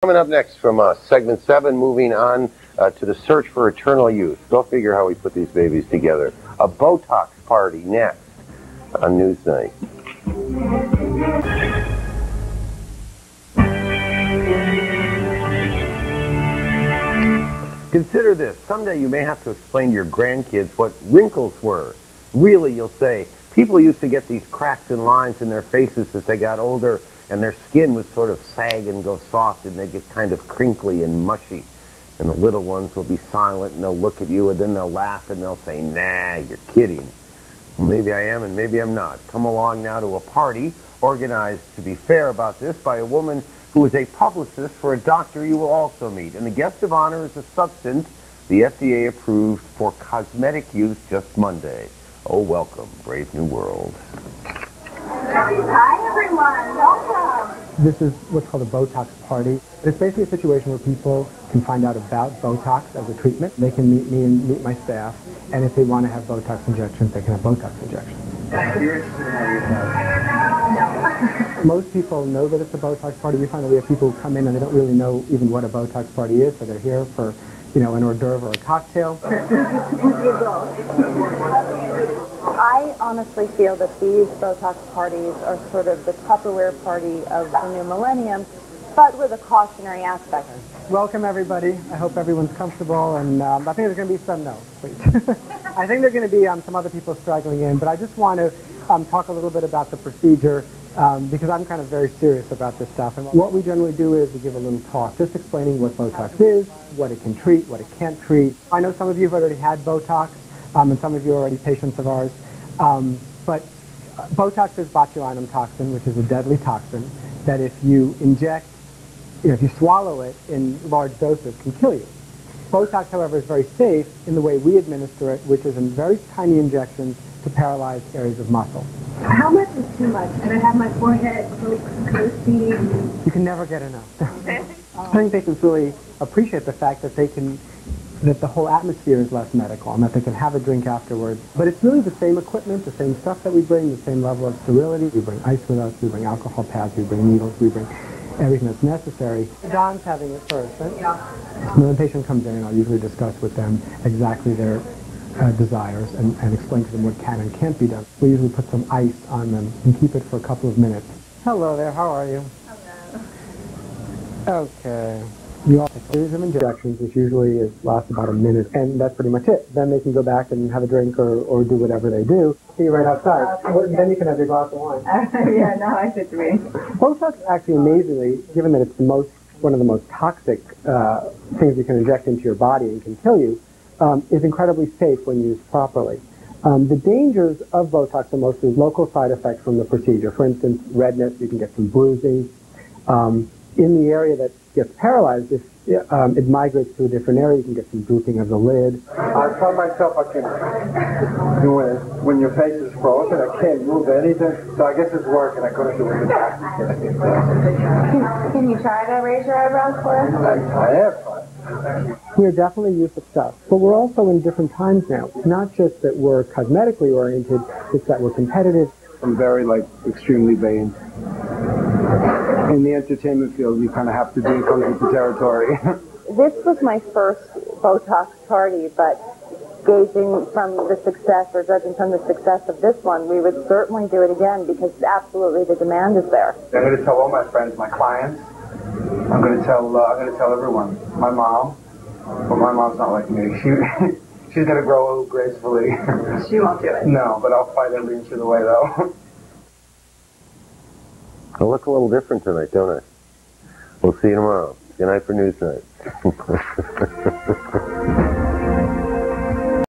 Coming up next from segment 7, moving on to the search for eternal youth. Go figure how we put these babies together. A Botox party next on Newsnight. Consider this. Someday you may have to explain to your grandkids what wrinkles were. Really, you'll say, people used to get these cracks and lines in their faces as they got older, and their skin would sort of sag and go soft, and they get kind of crinkly and mushy. And the little ones will be silent, and they'll look at you, and then they'll laugh, and they'll say, nah, you're kidding. Well, maybe I am, and maybe I'm not. Come along now to a party organized, to be fair about this, by a woman who is a publicist for a doctor you will also meet. And the guest of honor is a substance the FDA approved for cosmetic use just Monday. Oh, welcome, Brave New World. Hi, everyone. Welcome. This is what's called a Botox party. It's basically a situation where people can find out about Botox as a treatment. They can meet me and meet my staff, and if they want to have Botox injections, they can have Botox injections. Most people know that it's a Botox party. We find that we have people who come in and they don't really know even what a Botox party is, so they're here for, you know, an hors d'oeuvre or a cocktail. I honestly feel that these Botox parties are sort of the Tupperware party of the new millennium, but with a cautionary aspect. Welcome, everybody. I hope everyone's comfortable, and I think there's going to be some no, please. I think there are going to be some other people struggling in, but I just want to talk a little bit about the procedure because I'm kind of very serious about this stuff. And what we generally do is we give a little talk, just explaining what Botox is, what it can treat, what it can't treat. I know some of you have already had Botox, and some of you are already patients of ours. But Botox is botulinum toxin, which is a deadly toxin that if you inject, if you swallow it in large doses, can kill you. Botox, however, is very safe in the way we administer it, which is in very tiny injections to paralyze areas of muscle. How much is too much? Can I have my forehead crispy? You can never get enough. I think patients really appreciate the fact that that the whole atmosphere is less medical and that they can have a drink afterwards. But it's really the same equipment, the same stuff that we bring, the same level of sterility. We bring ice with us, we bring alcohol pads, we bring needles, we bring everything that's necessary. Don's having it first, right? Yeah. When the patient comes in, I'll usually discuss with them exactly their desires and explain to them what can and can't be done. We usually put some ice on them and keep it for a couple of minutes. Hello there, how are you? Hello. Okay. You all take a series of injections, which usually lasts about a minute, and that's pretty much it. Then they can go back and have a drink or do whatever they do. See you right outside. Then you can have your glass of wine. Yeah, now I see what you mean. Botox actually, amazingly, given that it's one of the most toxic things you can inject into your body and can kill you, is incredibly safe when used properly. The dangers of Botox are mostly local side effects from the procedure. For instance, redness, you can get some bruising. In the area that gets paralyzed, if it migrates to a different area, you can get some drooping of the lid. I tell myself I can do it when your face is frozen. I can't move anything, so I guess it's working. I couldn't do it. Can you try to raise your eyebrows for us? I have fun. We're definitely used to stuff, but we're also in different times now. It's not just that we're cosmetically oriented, it's that we're competitive. I'm very, extremely vain. In the entertainment field, you kind of have to be comes with the territory. This was my first Botox party, but gauging from the success, or judging from the success of this one, we would certainly do it again because absolutely the demand is there. I'm going to tell all my friends, my clients. I'm going to tell everyone. My mom, but my mom's not like me. She's going to grow gracefully. She won't do it. No, but I'll fight every inch of the way, though. I look a little different tonight, don't I? We'll see you tomorrow. Good night for Newsnight.